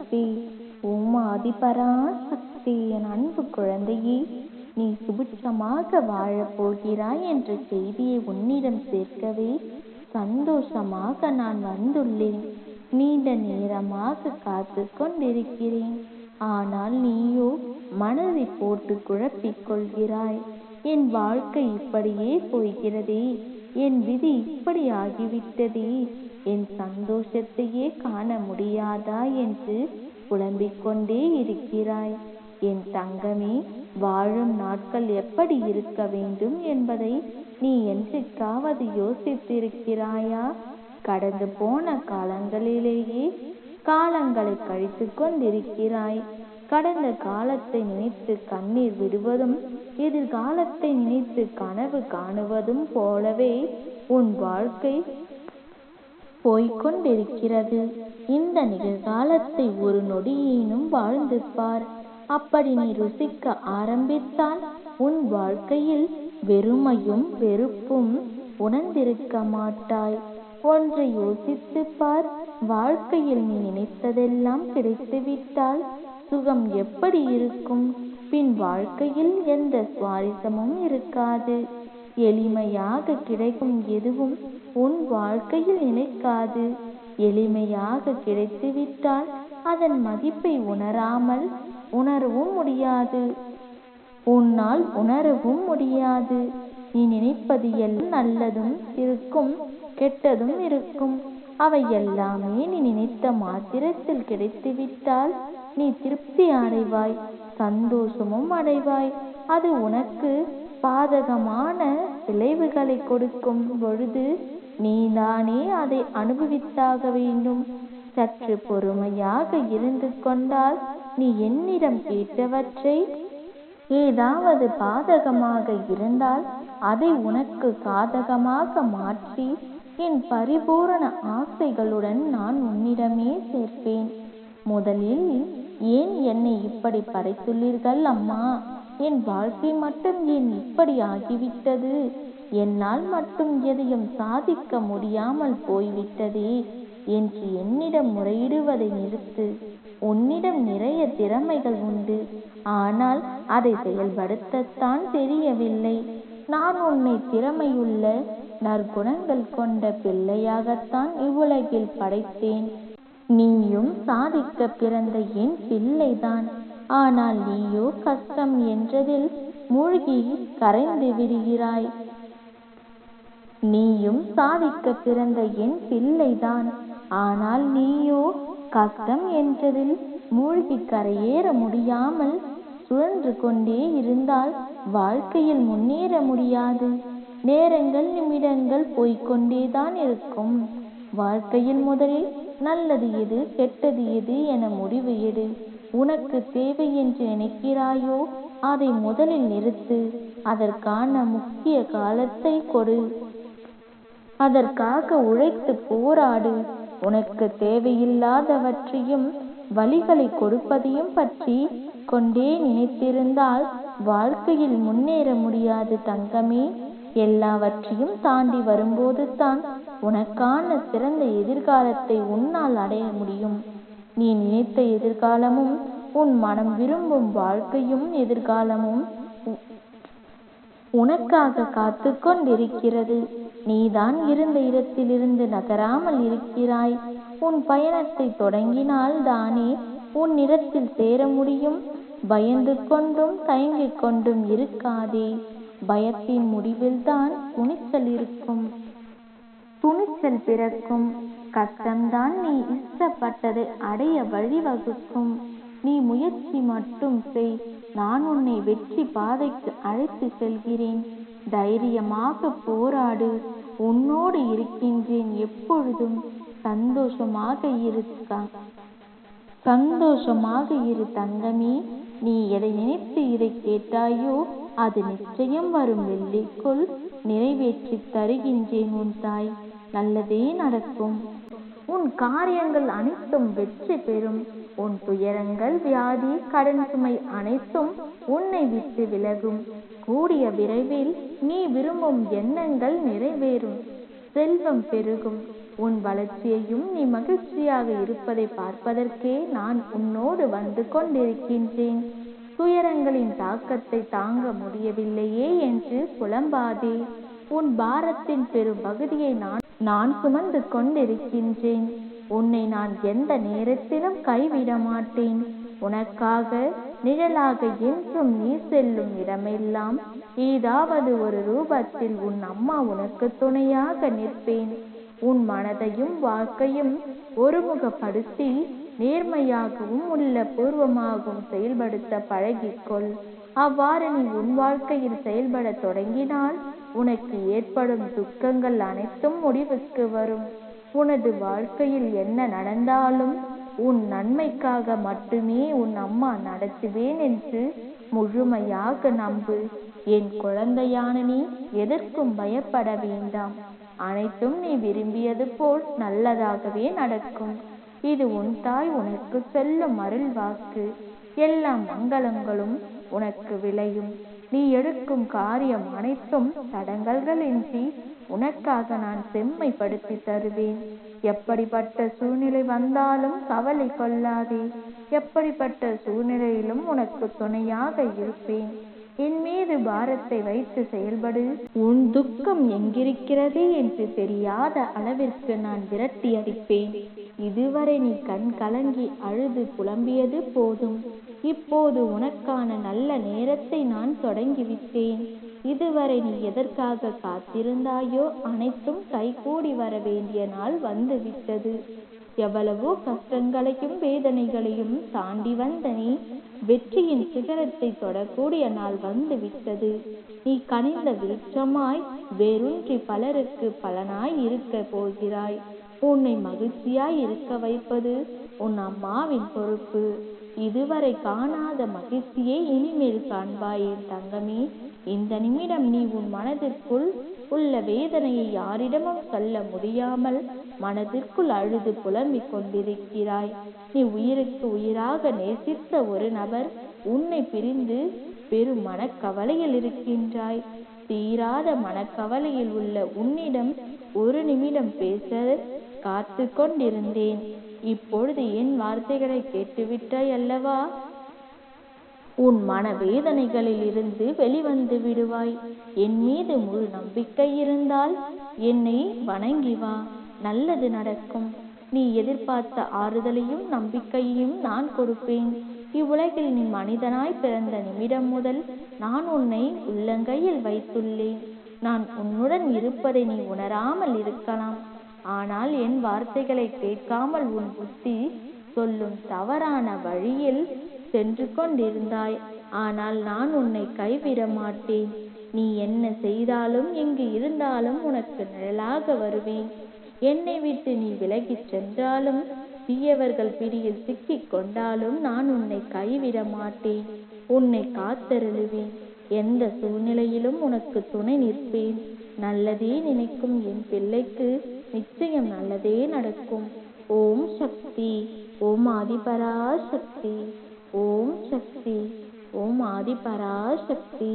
சக்தி. ஓம் ஆதிபரா சக்தி. என் அன்பு குழந்தையே, நீ சுபிட்சமாக வாழப் போகிறாய் என்ற செய்தியை உன்னிடம் சேர்க்கவே சந்தோஷமாக நான் வந்துள்ளேன். நீண்ட நேரமாக காத்து கொண்டிருக்கிறேன். ஆனால் நீயோ மனதை போட்டு குழப்பிக் கொள்கிறாய். என் வாழ்க்கை இப்படியே போகிறதே, என் விதி இப்படி ஆகிவிட்டதே, என் சந்தோஷத்தையே காண முடியாதா என்று புலம்பிக் கொண்டே இருக்கிறாய். என் தங்கமே, வாழும் நாட்கள் எப்படி இருக்க வேண்டும் என்பதை நீ என்றைக்காவது யோசித்திருக்கிறாயா? கடந்து போன காலங்களிலேயே காலங்களை கழித்து கொண்டிருக்கிறாய். கடந்த காலத்தை நினைத்து கண்ணீர் விடுவதும் எதிர்காலத்தை நினைத்து கனவு காணுவதும் போலவே உன் வாழ்க்கை போய்கொண்டிருக்கிறது. இந்த நிகழ்காலத்தை ஒரு நொடியேனும் வாழ்ந்து பார். அப்படி நீ ருசிக்க ஆரம்பித்தால் உன் வாழ்க்கையில் வெறுமையும் வெறுப்பும் உணர்ந்திருக்க மாட்டாய். ஒன்றை யோசித்து பார். வாழ்க்கையில் நீ நினைத்ததெல்லாம் கிடைத்துவிட்டால் சுகம் எப்படி இருக்கும்? பின் வாழ்க்கையில் எந்த சுவாரஸ்யமும் இருக்காது. எளிமையாக கிடைக்கும் எதுவும் உன் வாழ்க்கையில் நிலைக்காது. எளிமையாக கிடைத்துவிட்டால் அதன் மதிப்பை உணரவும் முடியாது. உன்னால் உணரவும் முடியாது. நீ நினைப்பது எல்லாம் நல்லதும் இருக்கும், கெட்டதும் இருக்கும். அவை எல்லாமே நீ நினைத்த மாத்திரத்தில் கிடைத்துவிட்டால் நீ திருப்தி அடைவாய், சந்தோஷமும் அடைவாய். அது உனக்கு பாதகமான விளைவுகளை கொடுக்கும் பொழுது நீதானே அதை அனுபவித்தாக வேண்டும். சற்று பொறுமையாக இருந்து கொண்டால் நீ என்னிடம் கேட்டவற்றை ஏதாவது பாதகமாக இருந்தால் அதை உனக்கு சாதகமாக மாற்றி என் பரிபூரண ஆசைகளுடன் நான் உன்னிடமே சேர்ப்பேன். முதலில் ஏன் என்னை இப்படி படைத்துள்ளீர்கள் அம்மா? என் வாழ்க்கை மட்டும் ஏன் இப்படி ஆகிவிட்டது? என்னால் மட்டும் எதையும் சாதிக்க முடியாமல் போய்விட்டதே என்று என்னிடம் முறையிடுவதை நிறுத்து. உன்னிடம் நிறைய திறமைகள் உண்டு, ஆனால் அதை செயல்படுத்தத்தான் தெரியவில்லை. நான் உன்னை திறமையுள்ள நற்குணங்கள் கொண்ட பிள்ளையாகத்தான் இவ்வுலகில் படைத்தேன். நீயும் சாதிக்க பிறந்த என் பிள்ளைதான். ஆனால் நீயோ கஷ்டம் என்றதில் மூழ்கி கரைந்து விடுகிறாய். நீயும் சாதிக்க பிறந்த என் பிள்ளைதான். ஆனால் நீயோ கஷ்டம் என்றதில் மூழ்கி கரையேற முடியாமல் சுழன்று கொண்டே இருந்தால் வாழ்க்கையில் முன்னேற முடியாது. நேரங்கள் நிமிடங்கள் போய்கொண்டேதான் இருக்கும். வாழ்க்கையில் முதலில் நல்லது எது கெட்டது எது என முடிவு எடு. உனக்கு தேவை என்று நினைக்கிறாயோ அதை முதலில் நிறுத்து. அதற்கான முக்கிய காலத்தை கொடு. அதற்காக உழைத்து போராடு. உனக்கு தேவையில்லாதவற்றையும் வழிகளை கொடுப்பதையும் பற்றி கொண்டே நினைத்திருந்தால் வாழ்க்கையில் முன்னேற முடியாது தங்கமே. எல்லாவற்றையும் தாண்டி வரும்போது தான் உனக்கான சிறந்த எதிர்காலத்தை உன்னால் அடைய முடியும். நீ நினைத்த எதிர்காலமும் உன் மனம் விரும்பும் வாழ்க்கையும் எதிர்காலமும் உனக்காக காத்து கொண்டிருக்கிறது. நீதான் இருந்த இடத்திலிருந்து நகராமல் இருக்கிறாய். உன் பயணத்தை தொடங்கினால் தானே உன் இடத்தில் சேர முடியும். பயந்து கொண்டும் தயங்கிக் கொண்டும் இருக்காதே. பயத்தின் முடிவில்தான் துணிச்சல் இருக்கும். துணிச்சல் பிறக்கும். கஷ்டம்தான் நீ இஷ்டப்பட்டதை அடைய வழிவகுக்கும். நீ முயற்சி மட்டும் செய். நான் உன்னை வெற்றி பாதைக்கு அழைத்து செல்கிறேன். தைரியமாக போராடு. உன்னோடு இருக்கின்றேன் எப்பொழுதும். சந்தோஷமாக இரு தங்கமே. நீ எதை நினைத்து இதை கேட்டாயோ அது நிச்சயம் வரும் வெள்ளிக்குள் நிறைவேற்றி தருகின்றேன் உன் தாய். நல்லதே நடக்கும். உன் காரியங்கள் அனைத்தும் வெற்றி பெறும். உன் துயரங்கள், வியாதி, கடன் சுமை அனைத்தும் உன்னை விட்டு விலகும். கூடிய விரைவில் நீ விரும்பும் எண்ணங்கள் நிறைவேறும். செல்வம் பெருகும். உன் வளர்ச்சியையும் நீ மகிழ்ச்சியாக இருப்பதை பார்ப்பதற்கே நான் உன்னோடு வந்து கொண்டிருக்கின்றேன். துயரங்களின் தாக்கத்தை தாங்க முடியவில்லையே என்று புலம்பாதே. உன் பாரத்தின் பெரும் பகுதியை நான் சுமந்து கொண்டிருக்கின்றேன். உன்னை நான் எந்த நேரத்திலும் கைவிட மாட்டேன். உனக்காக நிழலாக என்றும் நீ செல்லும் இடமெல்லாம் ஏதாவது ஒரு ரூபத்தில் உன் அம்மா உனக்கு துணையாக நிற்பேன். உன் மனதையும் வாழ்க்கையும் ஒருமுகப்படுத்தி நேர்மையாகவும் உள்ள பூர்வமாகவும் செயல்படுத்த பழகிக்கொள். அவ்வாறு நீ உன் வாழ்க்கையில் செயல்பட தொடங்கினால் உனக்கு ஏற்படும் துக்கங்கள் அனைத்தும் முடிவுக்கு வரும். உனது வாழ்க்கையில் என்ன நடந்தாலும் உன் நன்மைக்காக மட்டுமே உன் அம்மா நடத்துவேன் என்று முழுமையாக நம்பு. என் குழந்தையான நீ எதற்கும் பயப்பட வேண்டாம். அனைத்தும் நீ விரும்பியது போல் நல்லதாகவே நடக்கும். இது உன் தாய் உனக்கு சொல்லும் அருள் வாக்கு. எல்லா மங்களங்களும் உனக்கு விளையும். நீ எடுக்கும் காரியம் அனைத்தும் தடங்கல்களின்றி உனக்காக நான் செம்மைப்படுத்தி தருவேன். எப்படிப்பட்ட சூழ்நிலை வந்தாலும் கவலை கொள்ளாதே. எப்படிப்பட்ட சூழ்நிலையிலும் உனக்கு துணையாக இருப்பேன். என் மீது பாரத்தை வைத்து செயல்படு. உன் துக்கம் எங்கிருக்கிறது என்று தெரியாத அளவிற்கு நான் விரட்டி அடிப்பேன். இதுவரை நீ கண் கலங்கி அழுது புலம்பியது போதும். இப்போது உனக்கான நல்ல நேரத்தை நான் தொடங்கிவிட்டேன். இதுவரை நீ எதற்காக காத்திருந்தாயோ அனைத்தும் கைகூடி வர வேண்டிய நாள் வந்துவிட்டது. எவ்வளவோ கஷ்டங்களையும் வேதனைகளையும் தாண்டி வந்த நீ வெற்றியின் சிகரத்தை தொடக்கூடிய நாள் வந்துவிட்டது. நீ கனிந்த விருட்சமாய் வேரூன்றி பலருக்கு பலனாய் இருக்க போகிறாய். உன்னை மகிழ்ச்சியாய் இருக்க வைப்பது உன் அம்மாவின் பொறுப்பு. இதுவரை காணாத மகிழ்ச்சியை இனிமேல் காண்பாய் என் தங்கமே. இந்த நிமிடம் நீ உன் மனதிற்குள் உள்ள வேதனையை யாரிடமும் சொல்ல முடியாமல் மனதிற்குள் அழுது புலம்பிக் கொண்டிருக்கிறாய். நீ உயிருக்கு உயிராக நேசித்த ஒரு நபர் உன்னை பிரிந்து பெரும் மனக்கவலையில் இருக்கின்றாய். தீராத மனக்கவலையில் உள்ள உன்னிடம் ஒரு நிமிடம் பேச காத்து கொண்டிருந்தேன். இப்பொழுது என் வார்த்தைகளை கேட்டுவிட்டாய் அல்லவா? உன் மனவேதனைகளில் இருந்து வெளிவந்து விடுவாய். என் மீது முழு நம்பிக்கை இருந்தால் என்னை வணங்கி வா. நல்லது நடக்கும். நீ எதிர்பார்த்த ஆறுதலையும் நம்பிக்கையையும் நான் கொடுப்பேன். இவ்வுலகில் நீ மனிதனாய் பிறந்த நிமிடம் முதல் நான் உன்னை உள்ளங்கையில் வைத்துள்ளேன். நான் உன்னுடன் இருப்பதை நீ உணராமல் இருக்கலாம். ஆனால் என் வார்த்தைகளை கேட்காமல் உன் புத்தி சொல்லும் தவறான வழியில் சென்று கொண்டிருந்தாய். ஆனால் நான் உன்னை கைவிட மாட்டேன். நீ என்ன செய்தாலும் எங்கு இருந்தாலும் உனக்கு நிழலாக வருவேன். என்னை விட்டு நீ விலகிச் சென்றாலும் தீயவர்கள் பிடியில் சிக்கிக் கொண்டாலும் நான் உன்னை கைவிட மாட்டேன். உன்னை காத்தருளுவேன். எந்த சூழ்நிலையிலும் உனக்கு துணை நிற்பேன். நல்லதே நினைக்கும் என் பிள்ளைக்கு நிச்சயம் நல்லதே நடக்கும். ஓம் சக்தி. ஓம் ஆதிபராசக்தி. ஓம் சக்தி. ஓம் ஆதிபராசக்தி.